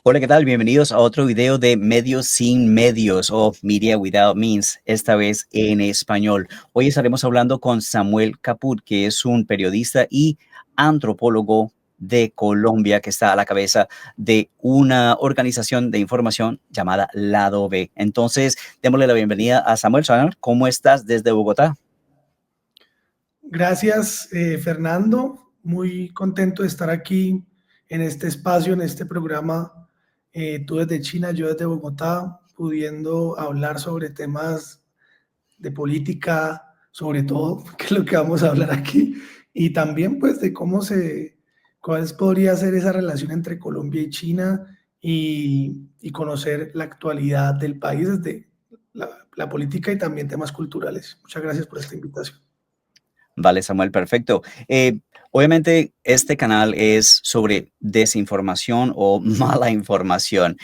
Hola, ¿qué tal? Bienvenidos a otro video de Medios sin Medios o Media Without Means, esta vez en español. Hoy estaremos hablando con Samuel Caput, que es un periodista y antropólogo de Colombia que está a la cabeza de una organización de información llamada Lado B. Entonces, démosle la bienvenida a Samuel. Samuel, ¿cómo estás desde Bogotá? Gracias, Fernando. Muy contento de estar aquí en este espacio, en este programa. Tú desde China, yo desde Bogotá, pudiendo hablar sobre temas de política, sobre todo, que es lo que vamos a hablar aquí, y también pues de cuál podría ser esa relación entre Colombia y China y conocer la actualidad del país desde la política y también temas culturales. Muchas gracias por esta invitación. Vale, Samuel, perfecto. Obviamente, este canal es sobre desinformación o mala información.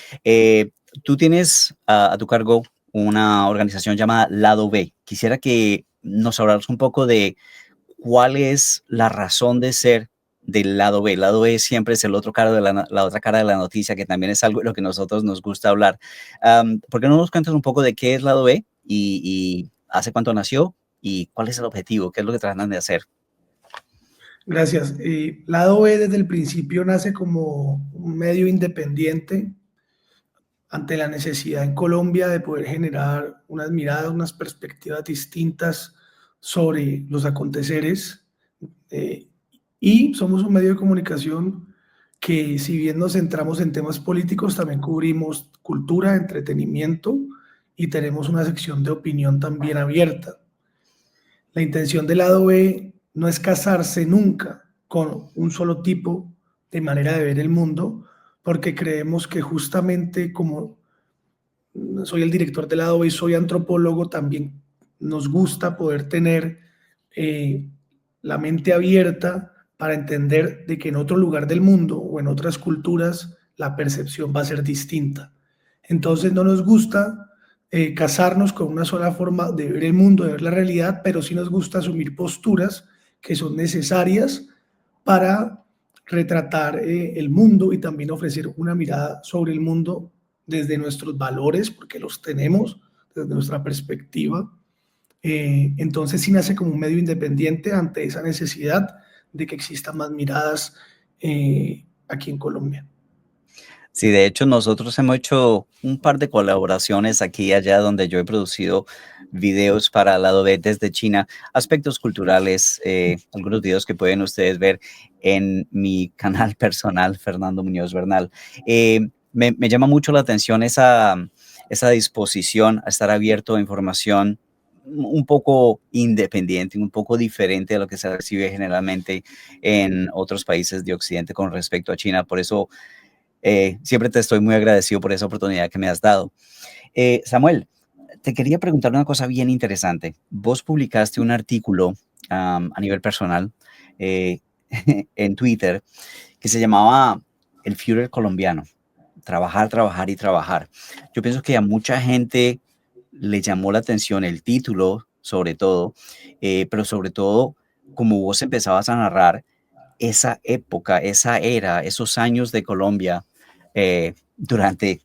Tú tienes a tu cargo una organización llamada Lado B. Quisiera que nos hablaras un poco de cuál es la razón de ser del lado B. El lado B siempre es el otro cara de la otra cara de la noticia, que también es algo de lo que a nosotros nos gusta hablar. ¿Por qué no nos cuentas un poco de qué es Lado B y hace cuánto nació y cuál es el objetivo? ¿Qué es lo que tratan de hacer? Gracias. Lado B desde el principio nace como un medio independiente ante la necesidad en Colombia de poder generar unas miradas, unas perspectivas distintas sobre los aconteceres. eh, y somos un medio de comunicación que, si bien nos centramos en temas políticos, también cubrimos cultura, entretenimiento y tenemos una sección de opinión también abierta. La intención del lado B no es casarse nunca con un solo tipo de manera de ver el mundo, porque creemos que justamente como soy el director del lado B y soy antropólogo, también nos gusta poder tener eh, la mente abierta para entender de que en otro lugar del mundo o en otras culturas la percepción va a ser distinta. Entonces no nos gusta casarnos con una sola forma de ver el mundo, de ver la realidad, pero sí nos gusta asumir posturas que son necesarias para retratar el mundo y también ofrecer una mirada sobre el mundo desde nuestros valores, porque los tenemos, desde nuestra perspectiva. Entonces sí nace como un medio independiente ante esa necesidad de que existan más miradas aquí en Colombia. Sí, de hecho, nosotros hemos hecho un par de colaboraciones aquí y allá donde yo he producido videos para el lado B desde China, aspectos culturales, algunos videos que pueden ustedes ver en mi canal personal, Fernando Muñoz Bernal. Me llama mucho la atención esa disposición a estar abierto a información un poco independiente, un poco diferente a lo que se recibe generalmente en otros países de Occidente con respecto a China. Por eso siempre te estoy muy agradecido por esa oportunidad que me has dado. Samuel, te quería preguntar una cosa bien interesante. Vos publicaste un artículo a nivel personal eh, en Twitter que se llamaba El Führer colombiano. Trabajar, trabajar y trabajar. Yo pienso que a mucha gente le llamó la atención el título, sobre todo, pero sobre todo, como vos empezabas a narrar esa época, esa era, esos años de Colombia durante,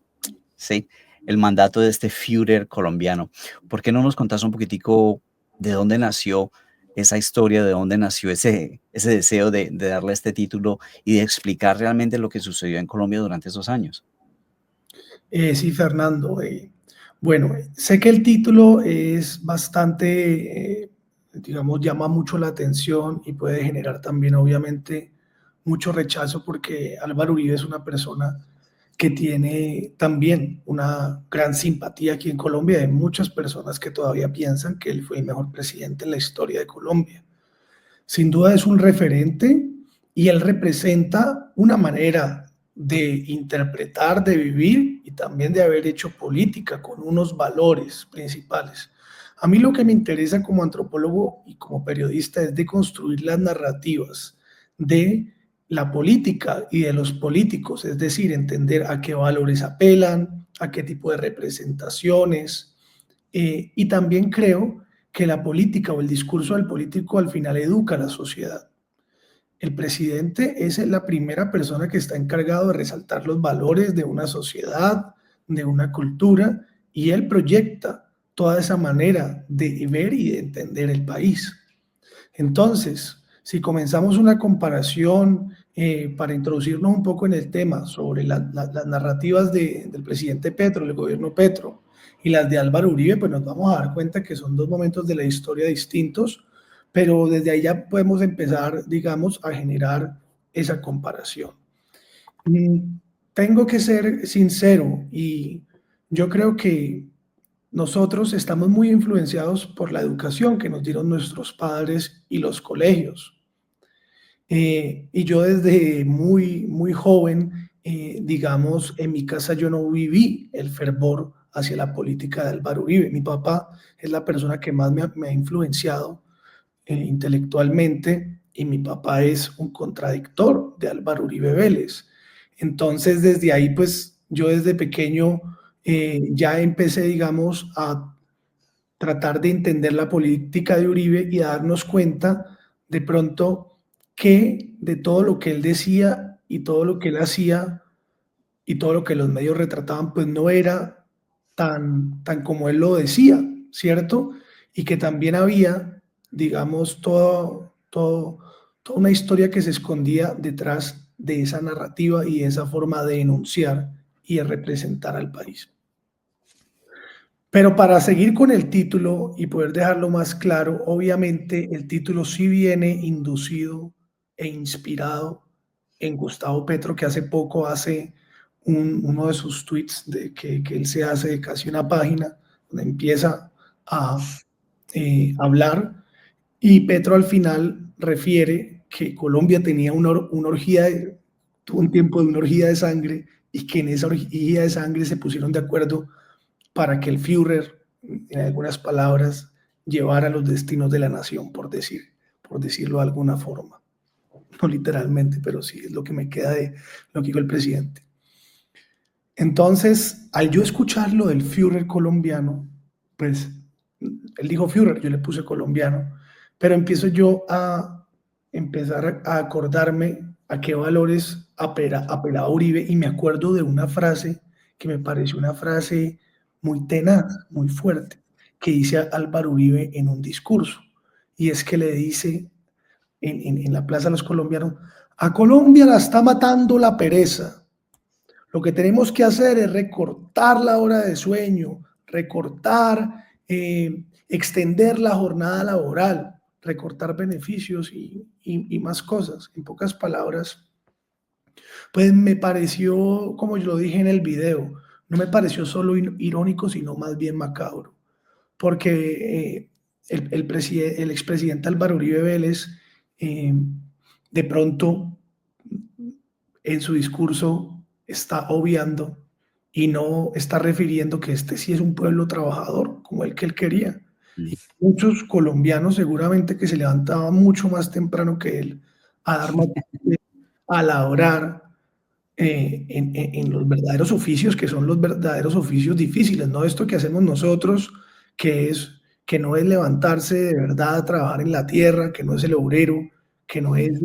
sí, el mandato de este Führer colombiano. ¿Por qué no nos contás un poquitico de dónde nació esa historia, de dónde nació ese deseo de darle este título y de explicar realmente lo que sucedió en Colombia durante esos años? Sí, Fernando. Bueno, sé que el título es bastante, digamos, llama mucho la atención y puede generar también, obviamente, mucho rechazo porque Álvaro Uribe es una persona que tiene también una gran simpatía aquí en Colombia. Hay muchas personas que todavía piensan que él fue el mejor presidente en la historia de Colombia. Sin duda es un referente y él representa una manera de interpretar, de vivir y también de haber hecho política con unos valores principales. A mí lo que me interesa como antropólogo y como periodista es de construir las narrativas de la política y de los políticos, es decir, entender a qué valores apelan, a qué tipo de representaciones. Y también creo que la política o el discurso del político al final educa a la sociedad. El presidente es la primera persona que está encargado de resaltar los valores de una sociedad, de una cultura, y él proyecta toda esa manera de ver y de entender el país. Entonces, si comenzamos una comparación para introducirnos un poco en el tema sobre las narrativas del presidente Petro, del gobierno Petro, y las de Álvaro Uribe, pues nos vamos a dar cuenta que son dos momentos de la historia distintos, pero desde ahí ya podemos empezar, digamos, a generar esa comparación. Tengo que ser sincero y yo creo que nosotros estamos muy influenciados por la educación que nos dieron nuestros padres y los colegios. Y yo desde muy joven, digamos, en mi casa yo no viví el fervor hacia la política de Álvaro Uribe. Mi papá es la persona que más me ha influenciado intelectualmente, y mi papá es un contradictor de Álvaro Uribe Vélez. Entonces, desde ahí, pues yo desde pequeño ya empecé, digamos, a tratar de entender la política de Uribe y a darnos cuenta de pronto que de todo lo que él decía y todo lo que él hacía y todo lo que los medios retrataban, pues no era tan como él lo decía, ¿cierto? Y que también había, digamos, toda una historia que se escondía detrás de esa narrativa y esa forma de enunciar y de representar al país. Pero para seguir con el título y poder dejarlo más claro, obviamente el título sí viene inducido e inspirado en Gustavo Petro, que hace poco hace uno de sus tweets que él se hace de casi una página, donde empieza a hablar, y Petro al final refiere que Colombia tenía una orgía, tuvo un tiempo de una orgía de sangre, y que en esa orgía de sangre se pusieron de acuerdo para que el Führer, en algunas palabras, llevara los destinos de la nación, por decirlo de alguna forma. No literalmente, pero sí es lo que me queda de lo que dijo el presidente. Entonces, al yo escuchar lo del Führer colombiano, pues él dijo Führer, yo le puse colombiano, pero empiezo yo a empezar a acordarme a qué valores apelaba Uribe, y me acuerdo de una frase que me pareció una frase muy tenaz, muy fuerte, que dice Álvaro Uribe en un discurso, y es que le dice en la Plaza de los Colombianos: a Colombia la está matando la pereza. Lo que tenemos que hacer es recortar la hora de sueño, recortar, extender la jornada laboral, recortar beneficios y más cosas. En pocas palabras, pues me pareció, como yo lo dije en el video, no me pareció solo irónico, sino más bien macabro, porque el expresidente Álvaro Uribe Vélez, eh, de pronto, en su discurso está obviando y no está refiriendo que este sí es un pueblo trabajador, como el que él quería. Y muchos colombianos seguramente que se levantaban mucho más temprano que él a dar más, a laborar en los verdaderos oficios, que son los verdaderos oficios difíciles, no esto que hacemos nosotros, que no es levantarse de verdad a trabajar en la tierra, que no es el obrero, que no es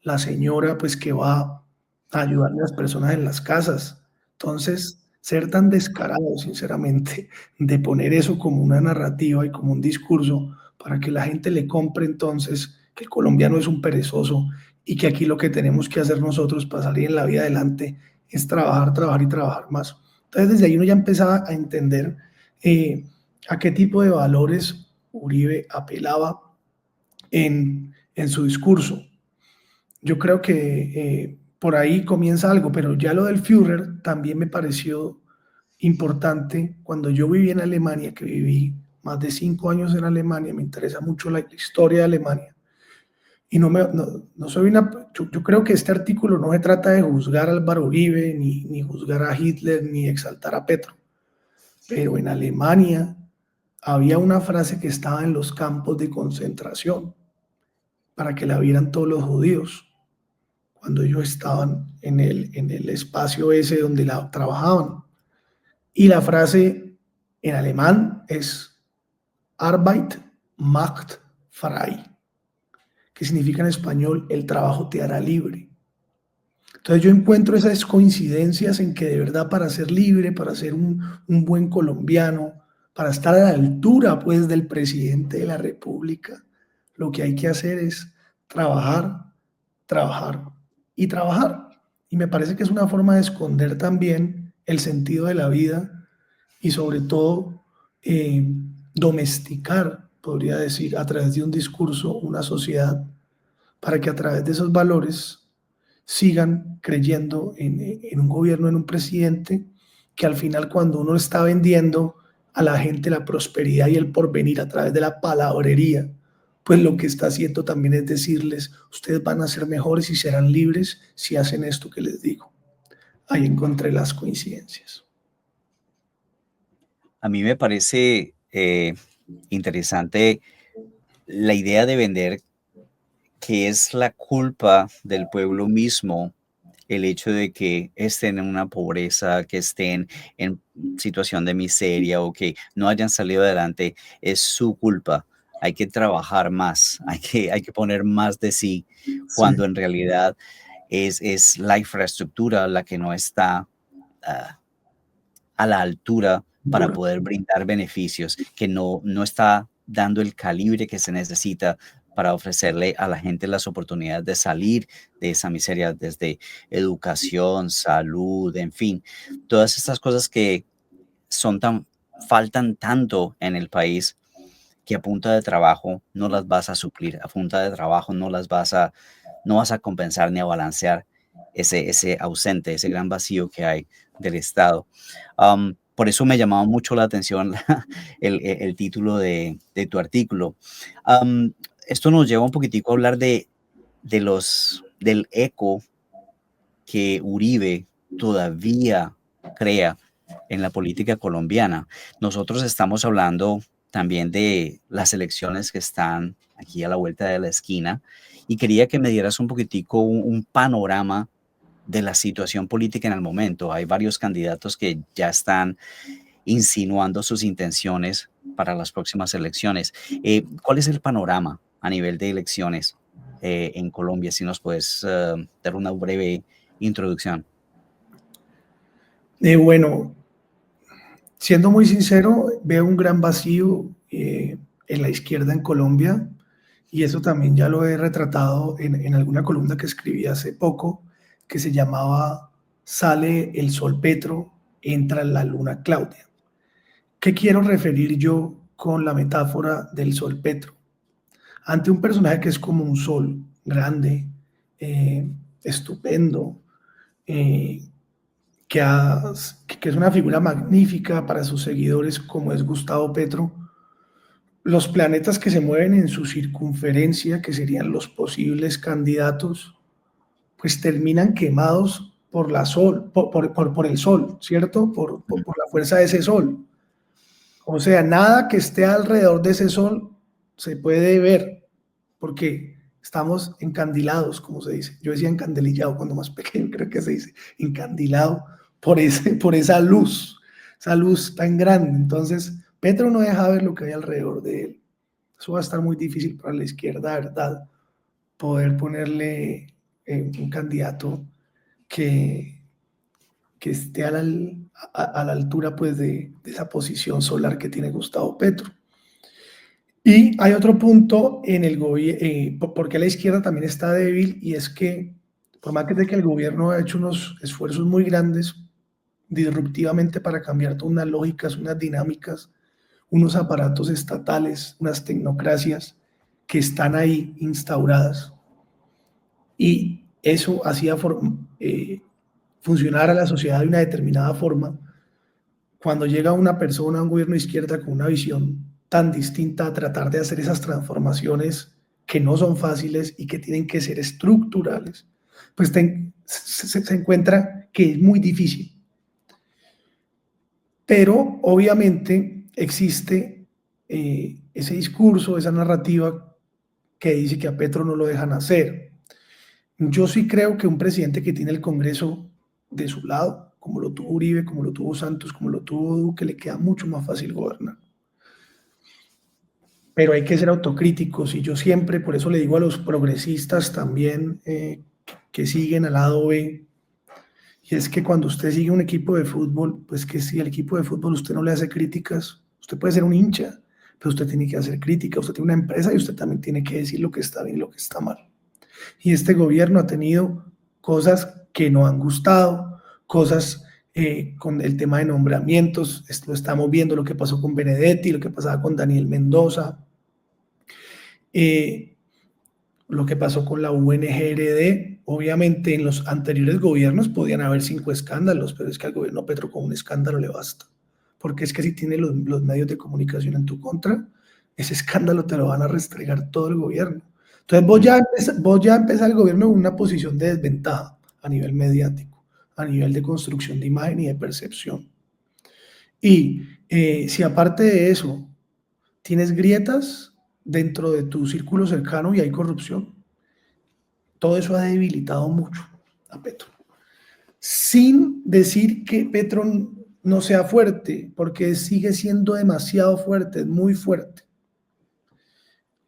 la señora pues que va a ayudar a las personas en las casas. Entonces, ser tan descarado, sinceramente, de poner eso como una narrativa y como un discurso para que la gente le compre entonces que el colombiano es un perezoso, y que aquí lo que tenemos que hacer nosotros para salir en la vida adelante es trabajar, trabajar y trabajar más. Entonces, desde ahí uno ya empezaba a entender a qué tipo de valores Uribe apelaba en su discurso. Yo creo que por ahí comienza algo, pero ya lo del Führer también me pareció importante. Cuando yo viví en Alemania, que viví más de 5 años en Alemania, me interesa mucho la historia de Alemania. Y no soy yo creo que este artículo no se trata de juzgar a Álvaro Uribe, ni juzgar a Hitler, ni exaltar a Petro. Pero en Alemania había una frase que estaba en los campos de concentración para que la vieran todos los judíos cuando ellos estaban en el espacio ese donde trabajaban. Y la frase en alemán es Arbeit macht frei, que significa en español, el trabajo te hará libre. Entonces yo encuentro esas coincidencias en que de verdad para ser libre, para ser un buen colombiano, para estar a la altura pues del presidente de la República, lo que hay que hacer es trabajar, trabajar y trabajar. Y me parece que es una forma de esconder también el sentido de la vida y sobre todo eh, domesticar, podría decir, a través de un discurso, una sociedad, para que a través de esos valores sigan creyendo en un gobierno, en un presidente, que al final cuando uno está vendiendo a la gente la prosperidad y el porvenir a través de la palabrería, pues lo que está haciendo también es decirles, ustedes van a ser mejores y serán libres si hacen esto que les digo. Ahí encontré las coincidencias. A mí me parece interesante la idea de vender que es la culpa del pueblo mismo el hecho de que estén en una pobreza, que estén en situación de miseria o que no hayan salido adelante, es su culpa. Hay que trabajar más, hay que poner más de sí, Sí, cuando en realidad es la infraestructura la que no está ah, a la altura para dura. poder brindar beneficios, que no está dando el calibre que se necesita para ofrecerle a la gente las oportunidades de salir de esa miseria, desde educación, salud, en fin, todas estas cosas que son tan faltan tanto en el país, que a punta de trabajo no las vas a suplir, a punta de trabajo no vas a compensar ni a balancear ese ausente, ese gran vacío que hay del Estado. Por eso me llamaba mucho la atención el título de tu artículo. Am, Esto nos lleva un poquitico a hablar del eco que Uribe todavía crea en la política colombiana. Nosotros estamos hablando también de las elecciones que están aquí a la vuelta de la esquina y quería que me dieras un poquitico un panorama de la situación política en el momento. Hay varios candidatos que ya están insinuando sus intenciones para las próximas elecciones. ¿Cuál es el panorama a nivel de elecciones en Colombia? Si nos puedes dar una breve introducción. Bueno, siendo muy sincero, veo un gran vacío en la izquierda en Colombia y eso también ya lo he retratado en alguna columna que escribí hace poco que se llamaba Sale el sol Petro, entra la luna Claudia. ¿Qué quiero referir yo con la metáfora del sol Petro? Ante un personaje que es como un sol grande, eh, estupendo, eh, que es una figura magnífica para sus seguidores como es Gustavo Petro, los planetas que se mueven en su circunferencia, que serían los posibles candidatos, pues terminan quemados por la sol, por el sol, ¿cierto? Por la fuerza de ese sol. O sea, nada que esté alrededor de ese sol se puede ver, porque estamos encandilados, como se dice. Yo decía encandilillado cuando más pequeño, creo que se dice, encandilado por esa luz tan grande. Entonces, Petro no deja ver lo que hay alrededor de él. Eso va a estar muy difícil para la izquierda, ¿verdad? Poder ponerle un candidato que, que esté a la altura pues, de esa posición solar que tiene Gustavo Petro. Y hay otro punto en el gobierno, porque la izquierda también está débil, y es que por más que de que el gobierno ha hecho unos esfuerzos muy grandes disruptivamente para cambiar todas unas lógicas, unas dinámicas, unos aparatos estatales, unas tecnocracias que están ahí instauradas, y eso hacía funcionar a la sociedad de una determinada forma. Cuando llega una persona a un gobierno de izquierda con una visión tan distinta a tratar de hacer esas transformaciones que no son fáciles y que tienen que ser estructurales, pues se encuentra que es muy difícil. Pero obviamente existe ese discurso, esa narrativa que dice que a Petro no lo dejan hacer. Yo sí creo que un presidente que tiene el Congreso de su lado, como lo tuvo Uribe, como lo tuvo Santos, como lo tuvo Duque, le queda mucho más fácil gobernar. pero hay que ser autocríticos y yo siempre, por eso le digo a los progresistas también que siguen al lado B, y es que cuando usted sigue un equipo de fútbol, pues que si al equipo de fútbol usted no le hace críticas, usted puede ser un hincha, pero usted tiene que hacer críticas, usted tiene una empresa y usted también tiene que decir lo que está bien y lo que está mal. Y este gobierno ha tenido cosas que no han gustado, cosas con el tema de nombramientos, lo estamos viendo lo que pasó con Benedetti, lo que pasaba con Daniel Mendoza, lo que pasó con la UNGRD. Obviamente en los anteriores gobiernos podían haber 5 escándalos, pero es que al gobierno Petro con un escándalo le basta. Porque es que si tiene los medios de comunicación en tu contra, ese escándalo te lo van a restregar todo el gobierno. Entonces vos ya empezás el gobierno en una posición de desventaja a nivel mediático, a nivel de construcción de imagen y de percepción. Y si aparte de eso tienes grietas dentro de tu círculo cercano y hay corrupción, todo eso ha debilitado mucho a Petro. Sin decir que Petro no sea fuerte, porque sigue siendo demasiado fuerte, muy fuerte.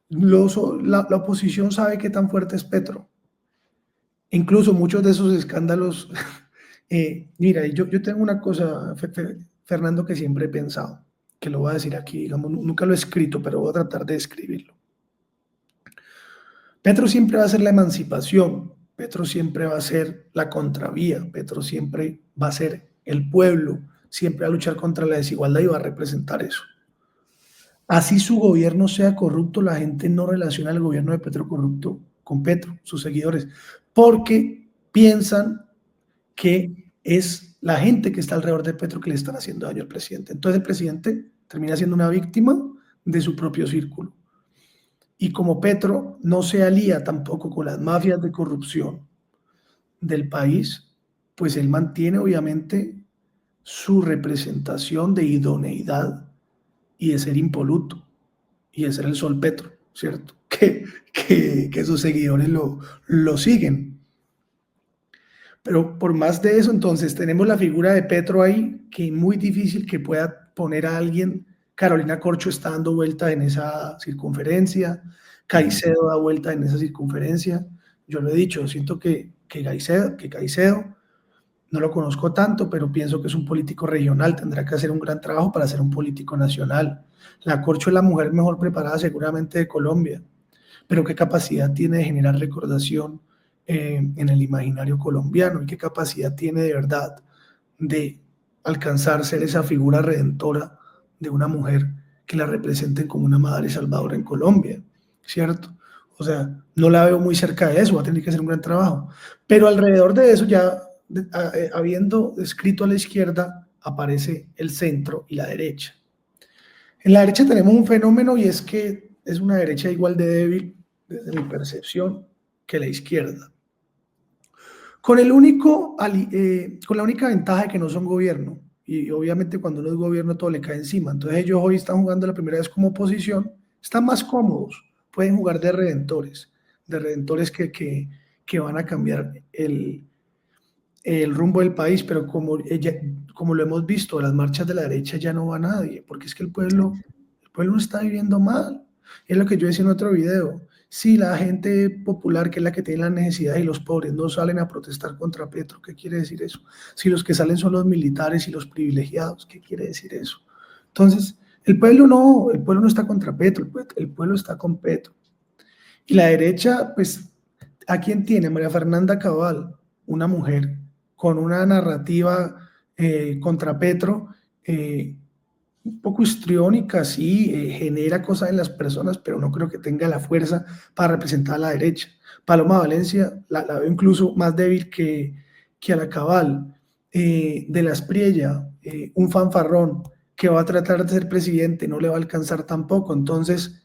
La oposición sabe qué tan fuerte es Petro. Incluso muchos de esos escándalos. Mira, yo tengo una cosa, Fernando, que siempre he pensado, que lo voy a decir aquí, digamos, nunca lo he escrito, pero voy a tratar de escribirlo. Petro siempre va a ser la emancipación, Petro siempre va a ser la contravía, Petro siempre va a ser el pueblo, siempre va a luchar contra la desigualdad y va a representar eso. Así su gobierno sea corrupto, la gente no relaciona el gobierno de Petro corrupto con Petro, sus seguidores, porque piensan que es la gente que está alrededor de Petro que le están haciendo daño al presidente. Entonces el presidente termina siendo una víctima de su propio círculo. Y como Petro no se alía tampoco con las mafias de corrupción del país, pues él mantiene obviamente su representación de idoneidad y de ser impoluto y de ser el sol Petro, ¿cierto? Que sus seguidores lo siguen. Pero por más de eso, entonces tenemos la figura de Petro ahí, que es muy difícil que pueda poner a alguien. Carolina Corcho está dando vuelta en esa circunferencia, Caicedo da vuelta en esa circunferencia. Yo lo he dicho, siento que Caicedo, no lo conozco tanto, pero pienso que es un político regional, tendrá que hacer un gran trabajo para ser un político nacional. La Corcho es la mujer mejor preparada seguramente de Colombia, pero qué capacidad tiene de generar recordación en el imaginario colombiano y qué capacidad tiene de verdad de alcanzar ser esa figura redentora de una mujer que la representen como una madre salvadora en Colombia, ¿cierto? O sea, no la veo muy cerca de eso, va a tener que hacer un gran trabajo. Pero alrededor de eso, ya habiendo escrito a la izquierda, aparece el centro y la derecha. En la derecha tenemos un fenómeno y es que es una derecha igual de débil, desde mi percepción, que la izquierda. Con la única ventaja de que no son gobierno, y obviamente cuando uno es gobierno todo le cae encima, entonces ellos hoy están jugando la primera vez como oposición, están más cómodos, pueden jugar de redentores que van a cambiar el rumbo del país, pero como lo hemos visto, las marchas de la derecha ya no va nadie, porque es que el pueblo no está viviendo mal. Es lo que yo decía en otro video. Si la gente popular, que es la que tiene las necesidades, y los pobres no salen a protestar contra Petro, ¿qué quiere decir eso? Si los que salen son los militares y los privilegiados, ¿qué quiere decir eso? Entonces, el pueblo no está contra Petro, el pueblo está con Petro. Y la derecha, pues, ¿a quién tiene? María Fernanda Cabal, una mujer con una narrativa contra Petro, un poco histriónica, sí, genera cosas en las personas, pero no creo que tenga la fuerza para representar a la derecha. Paloma Valencia la veo incluso más débil que a la Cabal. De la Espriella, un fanfarrón que va a tratar de ser presidente, no le va a alcanzar tampoco. Entonces,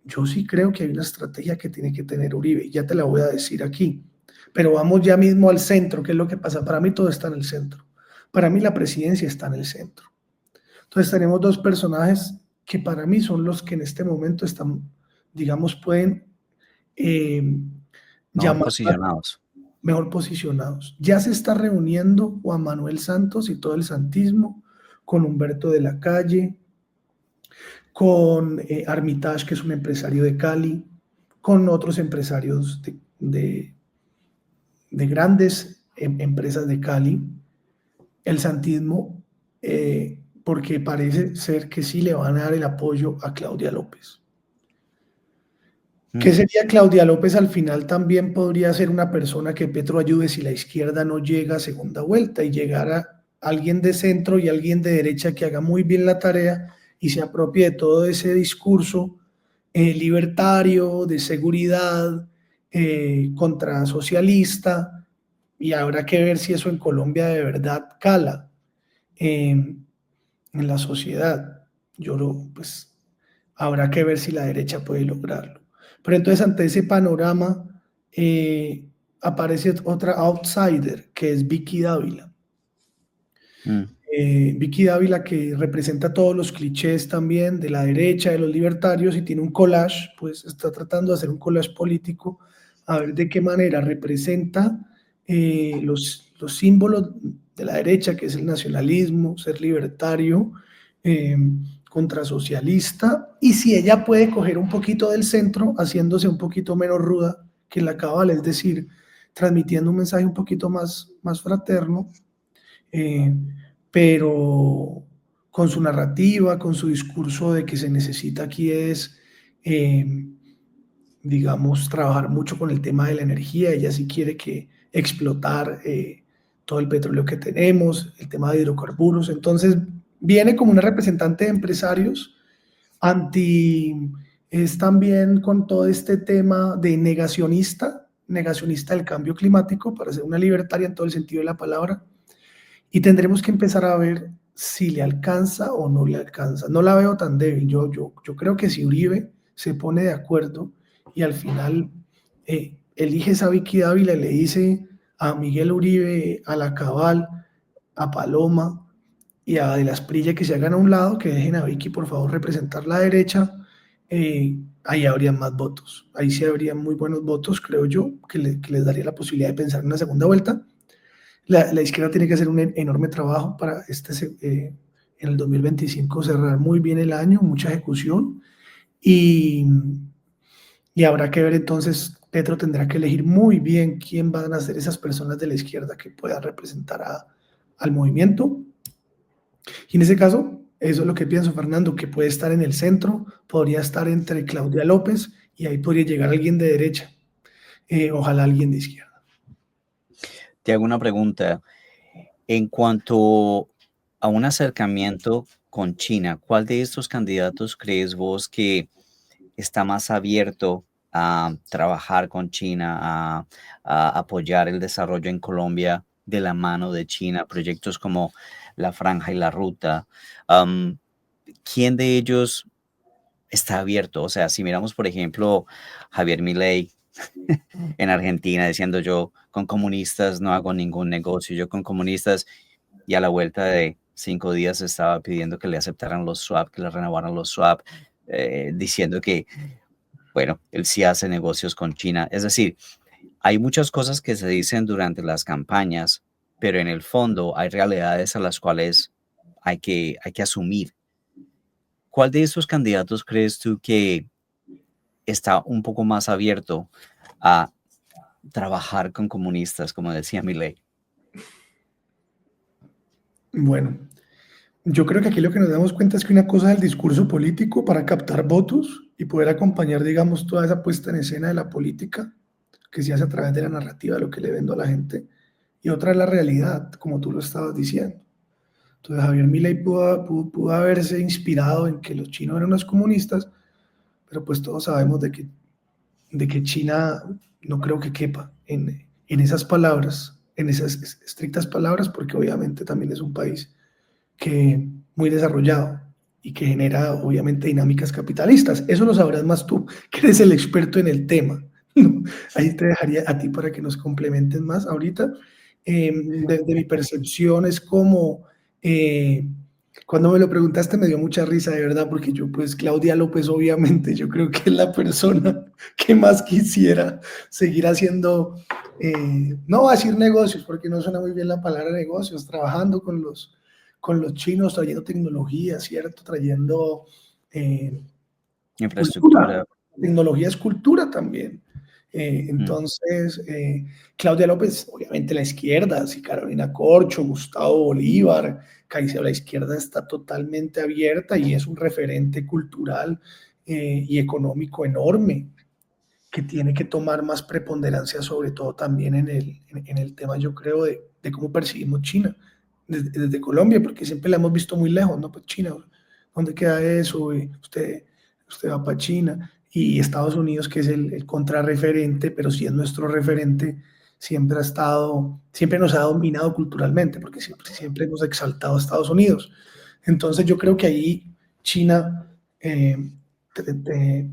yo sí creo que hay una estrategia que tiene que tener Uribe, y ya te la voy a decir aquí. Pero vamos ya mismo al centro, ¿qué es lo que pasa? Para mí todo está en el centro. Para mí la presidencia está en el centro. Entonces tenemos dos personajes que para mí son los que en este momento están, digamos, pueden llamar mejor posicionados. Ya se está reuniendo Juan Manuel Santos y todo el santismo con Humberto de la Calle, con Armitage, que es un empresario de Cali, con otros empresarios de grandes empresas de Cali, el santismo, porque parece ser que sí le van a dar el apoyo a Claudia López. ¿Qué sería Claudia López? Al final también podría ser una persona que Petro ayude si la izquierda no llega a segunda vuelta y llegara alguien de centro y alguien de derecha que haga muy bien la tarea y se apropie de todo ese discurso libertario, de seguridad, contrasocialista, y habrá que ver si eso en Colombia de verdad cala en la sociedad. Pues habrá que ver si la derecha puede lograrlo. Pero entonces ante ese panorama aparece otra outsider, que es Vicky Dávila. Vicky Dávila, que representa todos los clichés también de la derecha, de los libertarios, y tiene un collage, pues está tratando de hacer un collage político, a ver de qué manera representa los símbolos de la derecha, que es el nacionalismo, ser libertario, contrasocialista, y si ella puede coger un poquito del centro, haciéndose un poquito menos ruda que la cabal, es decir, transmitiendo un mensaje un poquito más fraterno, pero con su narrativa, con su discurso de que se necesita aquí es, digamos, trabajar mucho con el tema de la energía. Ella sí quiere que explotar todo el petróleo que tenemos, el tema de hidrocarburos. Entonces, viene como una representante de empresarios es también con todo este tema de negacionista del cambio climático, para ser una libertaria en todo el sentido de la palabra. Y tendremos que empezar a ver si le alcanza o no le alcanza. No la veo tan débil. Yo creo que si Uribe se pone de acuerdo y al final elige a Vicky Dávila y le dice a Miguel Uribe, a la Cabal, a Paloma y a De la Espriella que se hagan a un lado, que dejen a Vicky por favor representar la derecha, ahí habrían más votos. Ahí sí habrían muy buenos votos, creo yo, que les daría la posibilidad de pensar en una segunda vuelta. La izquierda tiene que hacer un enorme trabajo para en el 2025 cerrar muy bien el año, mucha ejecución, y, y habrá que ver entonces, Petro tendrá que elegir muy bien quién van a ser esas personas de la izquierda que puedan representar al movimiento. Y en ese caso, eso es lo que pienso, Fernando, que puede estar en el centro, podría estar entre Claudia López y ahí podría llegar alguien de derecha, ojalá alguien de izquierda. Te hago una pregunta. En cuanto a un acercamiento con China, ¿cuál de estos candidatos crees vos que está más abierto a trabajar con China, a apoyar el desarrollo en Colombia de la mano de China, proyectos como la Franja y la Ruta? ¿Quién de ellos está abierto? O sea, si miramos, por ejemplo, Javier Milei en Argentina diciendo yo con comunistas no hago ningún negocio, yo con comunistas, y a la vuelta de 5 días estaba pidiendo que le aceptaran los swap, que le renovaran los swap, diciendo que, bueno, él sí hace negocios con China. Es decir, hay muchas cosas que se dicen durante las campañas, pero en el fondo hay realidades a las cuales hay que asumir. ¿Cuál de estos candidatos crees tú que está un poco más abierto a trabajar con comunistas, como decía Milei? Bueno, yo creo que aquí lo que nos damos cuenta es que una cosa es el discurso político para captar votos y poder acompañar, digamos, toda esa puesta en escena de la política que se hace a través de la narrativa, de lo que le vendo a la gente, y otra es la realidad, como tú lo estabas diciendo. Entonces Javier Milei pudo haberse inspirado en que los chinos eran los comunistas, pero pues todos sabemos de que China no creo que quepa en esas palabras, en esas estrictas palabras, porque obviamente también es un país que muy desarrollado y que genera obviamente dinámicas capitalistas. Eso lo sabrás más tú, que eres el experto en el tema. Ahí te dejaría a ti para que nos complementes más ahorita. Desde mi percepción es como, cuando me lo preguntaste me dio mucha risa de verdad, porque yo pues Claudia López obviamente yo creo que es la persona que más quisiera seguir haciendo, no voy a decir negocios porque no suena muy bien la palabra negocios, trabajando con los chinos, trayendo tecnología, ¿cierto? Trayendo eh, cultura. Infraestructura. Tecnología es cultura también. Mm. Entonces, Claudia López, obviamente la izquierda, sí, Carolina Corcho, Gustavo Bolívar, Caicedo, la izquierda está totalmente abierta y es un referente cultural y económico enorme que tiene que tomar más preponderancia, sobre todo también en el tema, yo creo, de cómo percibimos China desde Colombia, porque siempre la hemos visto muy lejos, ¿no? Pues China, ¿dónde queda eso? Usted va para China. Y Estados Unidos, que es el contrarreferente, pero sí es nuestro referente, siempre ha estado, siempre nos ha dominado culturalmente, porque siempre hemos exaltado a Estados Unidos. Entonces yo creo que ahí China,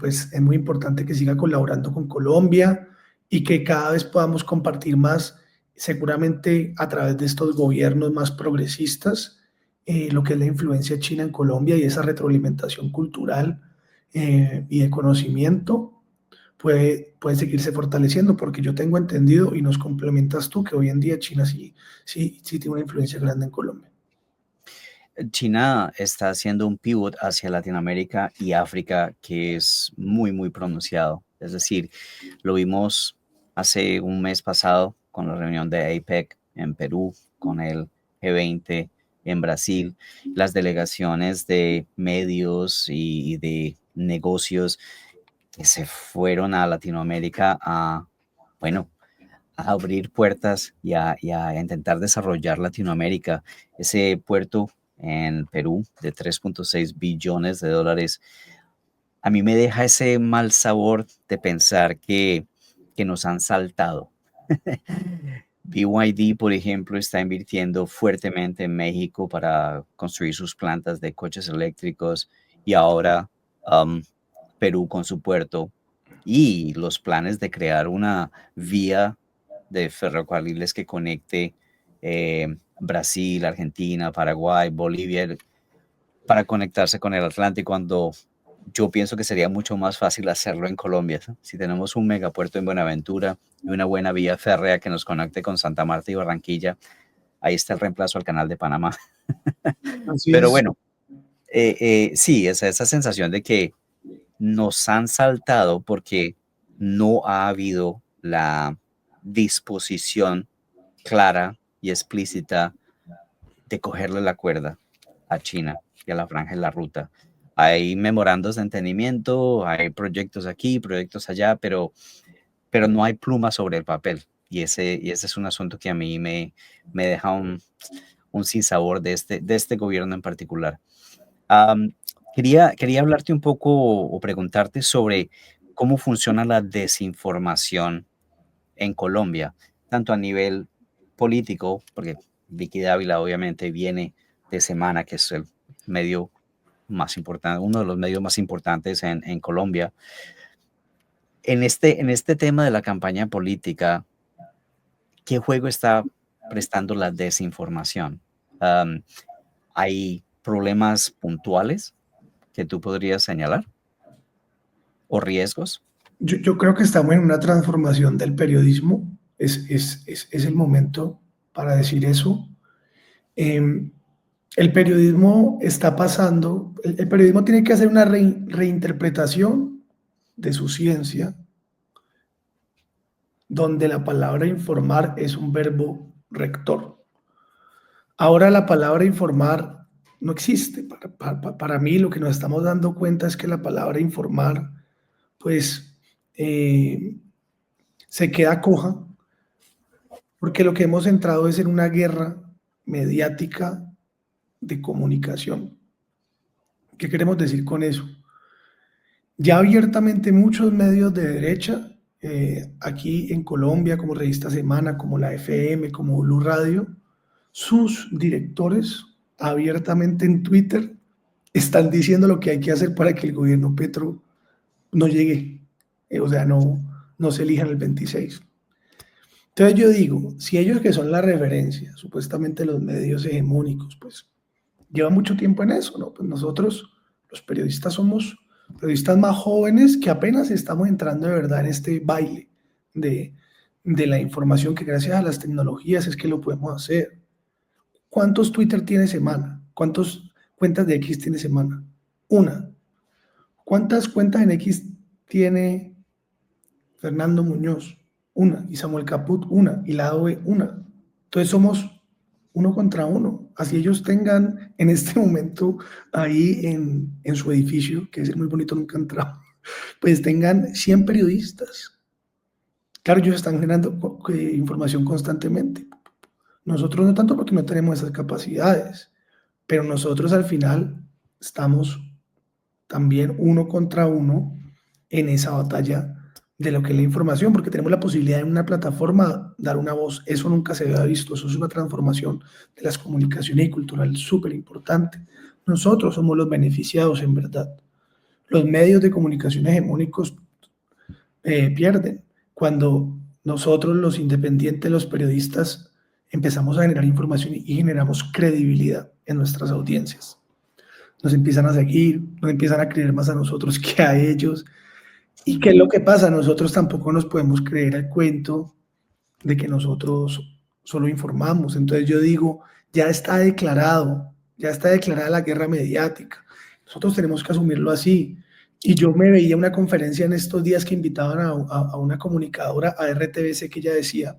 pues es muy importante que siga colaborando con Colombia y que cada vez podamos compartir más, seguramente a través de estos gobiernos más progresistas, lo que es la influencia china en Colombia y esa retroalimentación cultural y de conocimiento puede seguirse fortaleciendo, porque yo tengo entendido, y nos complementas tú, que hoy en día China sí tiene una influencia grande en Colombia. China está haciendo un pivot hacia Latinoamérica y África que es muy, muy pronunciado. Es decir, lo vimos hace un mes pasado con la reunión de APEC en Perú, con el G20 en Brasil, las delegaciones de medios y de negocios que se fueron a Latinoamérica a, bueno, a abrir puertas y a intentar desarrollar Latinoamérica. Ese puerto en Perú de 3.6 billones de dólares, a mí me deja ese mal sabor de pensar que nos han saltado. BYD, por ejemplo, está invirtiendo fuertemente en México para construir sus plantas de coches eléctricos y ahora um, Perú con su puerto y los planes de crear una vía de ferrocarriles que conecte Brasil, Argentina, Paraguay, Bolivia, para conectarse con el Atlántico, cuando yo pienso que sería mucho más fácil hacerlo en Colombia, ¿no? Si tenemos un megapuerto en Buenaventura y una buena vía férrea que nos conecte con Santa Marta y Barranquilla, ahí está el reemplazo al canal de Panamá. Así Pero es. bueno, sí, esa sensación de que nos han saltado porque no ha habido la disposición clara y explícita de cogerle la cuerda a China y a la franja de la ruta. Hay memorandos de entendimiento, hay proyectos aquí, proyectos allá, pero no hay pluma sobre el papel. Y ese es un asunto que a mí me deja un sinsabor de este gobierno en particular. Um, quería hablarte un poco o preguntarte sobre cómo funciona la desinformación en Colombia, tanto a nivel político, porque Vicky Dávila obviamente viene de Semana, que es el medio más importante, uno de los medios más importantes en Colombia. En este tema de la campaña política, ¿qué juego está prestando la desinformación? Um, ¿Hay problemas puntuales que tú podrías señalar o riesgos? Yo creo que estamos en una transformación del periodismo. Es el momento para decir eso. Eh, el periodismo está pasando, el periodismo tiene que hacer una reinterpretación de su ciencia, donde la palabra informar es un verbo rector. Ahora la palabra informar no existe. Para mí lo que nos estamos dando cuenta es que la palabra informar, pues, se queda coja, porque lo que hemos entrado es en una guerra mediática de comunicación. ¿Qué queremos decir con eso? Ya abiertamente muchos medios de derecha, aquí en Colombia, como Revista Semana, como la FM, como Blue Radio, sus directores abiertamente en Twitter están diciendo lo que hay que hacer para que el gobierno Petro no llegue, o sea, no se elijan el 26. Entonces yo digo, si ellos que son la referencia, supuestamente los medios hegemónicos, pues llevan mucho tiempo en eso, ¿no? Pues nosotros, los periodistas, somos periodistas más jóvenes que apenas estamos entrando de verdad en este baile de, de la información, que gracias a las tecnologías es que lo podemos hacer. ¿Cuántos Twitter tiene Semana? ¿Cuántas cuentas de X tiene Semana? Una. ¿Cuántas cuentas en X tiene Fernando Muñoz? Una. Y Samuel Caput, una. Y Lado B, una. Entonces somos uno contra uno. Así ellos tengan en este momento ahí en su edificio, que es muy bonito, nunca he entrado, pues tengan 100 periodistas. Claro, ellos están generando información constantemente. Nosotros no tanto porque no tenemos esas capacidades, pero nosotros al final estamos también uno contra uno en esa batalla de lo que es la información, porque tenemos la posibilidad en una plataforma dar una voz. Eso nunca se había visto, eso es una transformación de las comunicaciones y cultural súper importante. Nosotros somos los beneficiados en verdad. Los medios de comunicación hegemónicos pierden cuando nosotros, los independientes, los periodistas, empezamos a generar información y generamos credibilidad en nuestras audiencias. Nos empiezan a seguir, nos empiezan a creer más a nosotros que a ellos. ¿Y qué es lo que pasa? Nosotros tampoco nos podemos creer el cuento de que nosotros solo informamos. Entonces yo digo, ya está declarada la guerra mediática. Nosotros tenemos que asumirlo así. Y yo me veía una conferencia en estos días que invitaban a una comunicadora, a RTBC, que ella decía,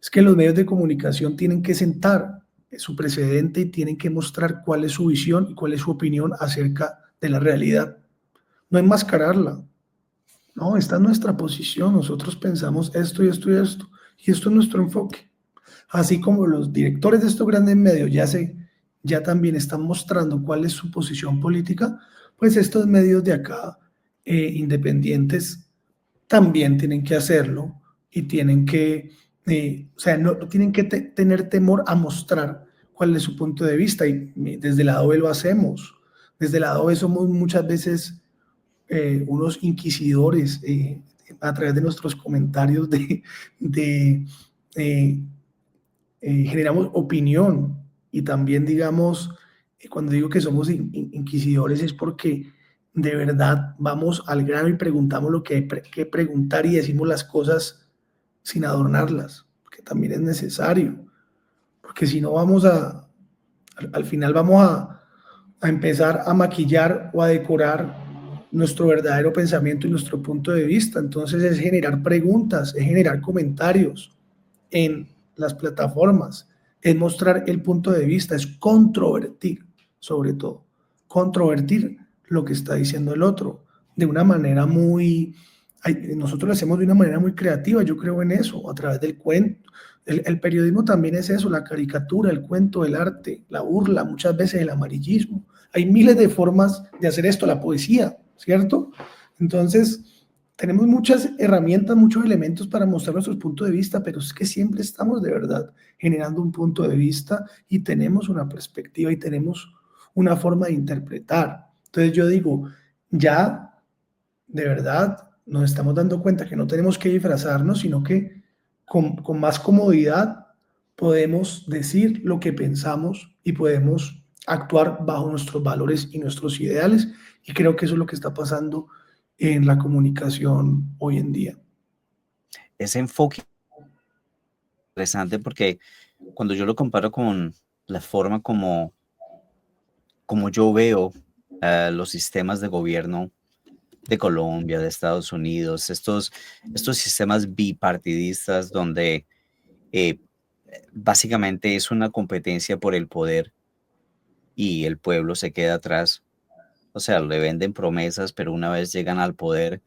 es que los medios de comunicación tienen que sentar su precedente y tienen que mostrar cuál es su visión y cuál es su opinión acerca de la realidad. No enmascararla. No, esta es nuestra posición. Nosotros pensamos esto y esto y esto. Y esto es nuestro enfoque. Así como los directores de estos grandes medios ya también están mostrando cuál es su posición política, pues estos medios de acá, independientes, también tienen que hacerlo y tienen que, o sea, no tienen que tener temor a mostrar cuál es su punto de vista. Y desde el lado B lo hacemos. Desde el lado B somos muchas veces unos inquisidores a través de nuestros comentarios de eh, generamos opinión y también, digamos, cuando digo que somos inquisidores es porque de verdad vamos al grano y preguntamos lo que hay que preguntar y decimos las cosas sin adornarlas, que también es necesario, porque si no vamos al final vamos a empezar a maquillar o a decorar nuestro verdadero pensamiento y nuestro punto de vista. Entonces es generar preguntas, es generar comentarios en las plataformas, es mostrar el punto de vista, es controvertir, sobre todo, controvertir lo que está diciendo el otro de una manera muy, nosotros lo hacemos de una manera muy creativa, yo creo en eso, a través del cuento. El periodismo también es eso, la caricatura, el cuento, el arte, la burla, muchas veces el amarillismo. Hay miles de formas de hacer esto, la poesía, ¿cierto? Entonces, tenemos muchas herramientas, muchos elementos para mostrar nuestros puntos de vista, pero es que siempre estamos de verdad generando un punto de vista y tenemos una perspectiva y tenemos una forma de interpretar. Entonces yo digo, ya de verdad nos estamos dando cuenta que no tenemos que disfrazarnos, sino que con más comodidad podemos decir lo que pensamos y podemos actuar bajo nuestros valores y nuestros ideales. Y creo que eso es lo que está pasando en la comunicación hoy en día. Ese enfoque es interesante porque cuando yo lo comparo con la forma como yo veo los sistemas de gobierno de Colombia, de Estados Unidos, estos sistemas bipartidistas donde eh, básicamente es una competencia por el poder y el pueblo se queda atrás. O sea, le venden promesas, pero una vez llegan al poder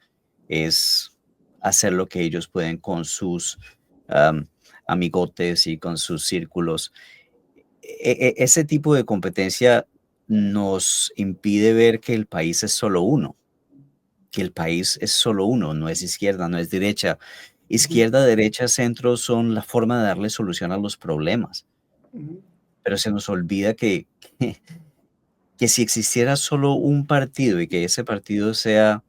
es hacer lo que ellos pueden con sus am, amigotes y con sus círculos. Ese tipo de competencia nos impide ver que el país es solo uno, que el país es solo uno, no es izquierda, no es derecha. Izquierda, derecha, centro son la forma de darle solución a los problemas, pero se nos olvida que si existiera solo un partido y que ese partido sea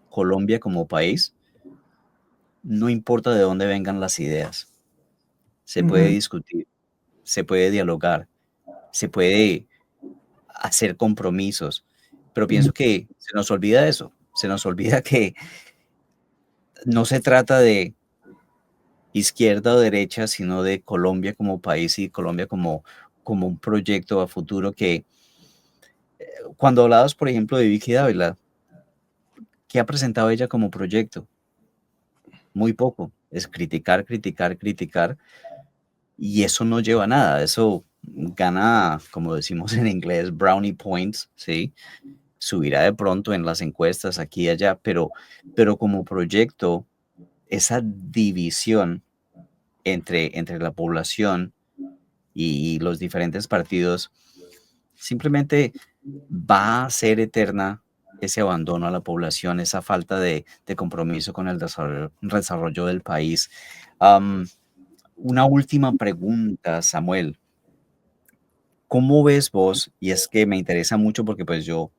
Colombia como país, no importa de dónde vengan las ideas, se puede discutir, se puede dialogar, se puede hacer compromisos, pero pienso que se nos olvida eso, se nos olvida que no se trata de izquierda o derecha, sino de Colombia como país y Colombia como un proyecto a futuro Cuando hablabas, por ejemplo, de Vicky Dávila, ¿qué ha presentado ella como proyecto? Muy poco. Es criticar, criticar, criticar, y eso no lleva a nada. Eso gana, como decimos en inglés, brownie points, ¿sí? Subirá de pronto en las encuestas aquí y allá, pero como proyecto, esa división entre la población y los diferentes partidos simplemente va a ser eterna, ese abandono a la población, esa falta de compromiso con el desarrollo del país. Am, una última pregunta, Samuel. ¿Cómo ves vos? Y es que me interesa mucho porque pues yo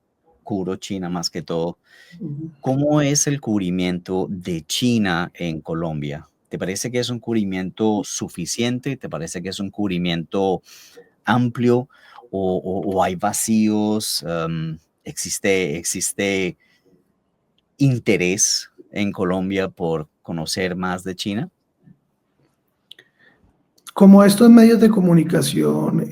cubro China más que todo. Ujú. ¿Cómo es el cubrimiento de China en Colombia? ¿Te parece que es un cubrimiento suficiente? ¿Te parece que es un cubrimiento amplio o hay vacíos? ¿Existe interés en Colombia por conocer más de China? Como estos medios de comunicación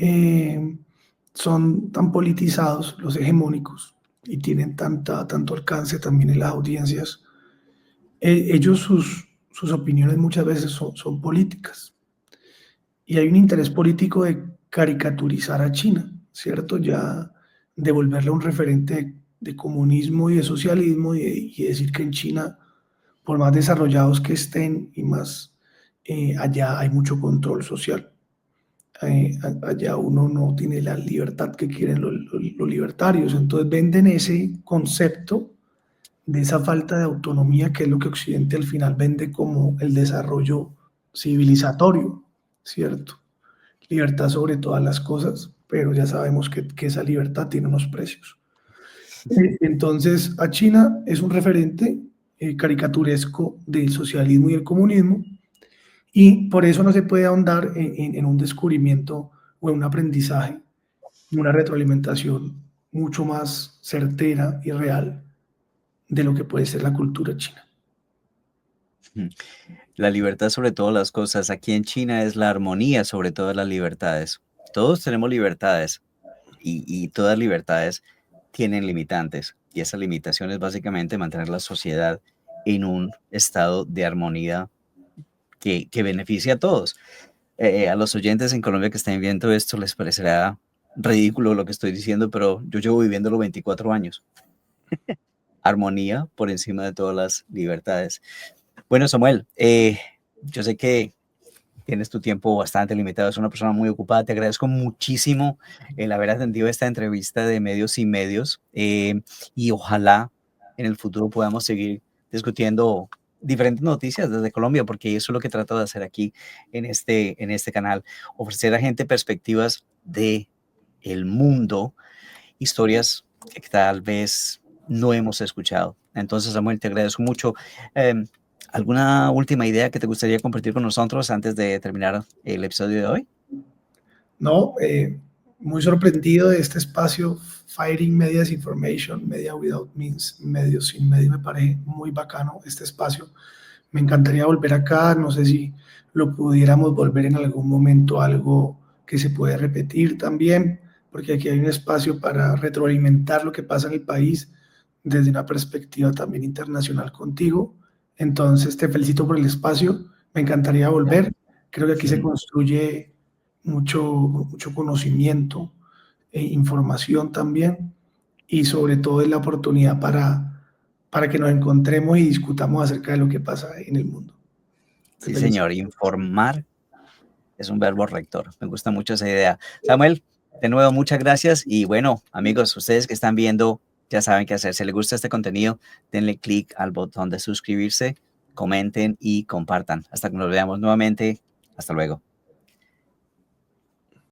son tan politizados, los hegemónicos, y tienen tanto alcance también en las audiencias, ellos sus opiniones muchas veces son políticas. Y hay un interés político de caricaturizar a China, ¿cierto? Ya de volverle un referente de comunismo y de socialismo y decir que en China, por más desarrollados que estén y más, allá hay mucho control social. Allá uno no tiene la libertad que quieren los libertarios. Entonces venden ese concepto de esa falta de autonomía, que es lo que Occidente al final vende como el desarrollo civilizatorio, ¿cierto? Libertad sobre todas las cosas, pero ya sabemos que esa libertad tiene unos precios. Entonces, a China es un referente caricaturesco del socialismo y el comunismo, y por eso no se puede ahondar en un descubrimiento o en un aprendizaje, en una retroalimentación mucho más certera y real de lo que puede ser la cultura china. Ujú. La libertad sobre todas las cosas. Aquí en China es la armonía sobre todas las libertades. Todos tenemos libertades y todas libertades tienen limitantes. Y esa limitación es básicamente mantener la sociedad en un estado de armonía que beneficie a todos. A los oyentes en Colombia que estén viendo esto les parecerá ridículo lo que estoy diciendo, pero yo llevo viviéndolo 24 años. Armonía por encima de todas las libertades. Bueno, Samuel, yo sé que tienes tu tiempo bastante limitado, es una persona muy ocupada. Te agradezco muchísimo el haber atendido esta entrevista de Medios Sin Medios, y ojalá en el futuro podamos seguir discutiendo diferentes noticias desde Colombia, porque eso es lo que trato de hacer aquí en este canal, ofrecer a gente perspectivas de el mundo, historias que tal vez no hemos escuchado. Entonces, Samuel, te agradezco mucho. Em, ¿Alguna última idea que te gustaría compartir con nosotros antes de terminar el episodio de hoy? No, muy sorprendido de este espacio, Fighting Media Disinformation, Media Without Means, Medios Sin Medios, me parece muy bacano este espacio. Me encantaría volver acá, no sé si lo pudiéramos volver en algún momento, algo que se puede repetir también, porque aquí hay un espacio para retroalimentar lo que pasa en el país desde una perspectiva también internacional contigo. Entonces, te felicito por el espacio, me encantaría volver. Creo que aquí se construye mucho conocimiento e información también, y sobre todo es la oportunidad para que nos encontremos y discutamos acerca de lo que pasa en el mundo. Te Sí, felicito. señor, informar es un verbo rector. Me gusta mucho esa idea. Samuel, de nuevo, muchas gracias. Y bueno, amigos, ustedes que están viendo, ya saben qué hacer. Si les gusta este contenido, denle clic al botón de suscribirse, comenten y compartan. Hasta que nos veamos nuevamente. Hasta luego.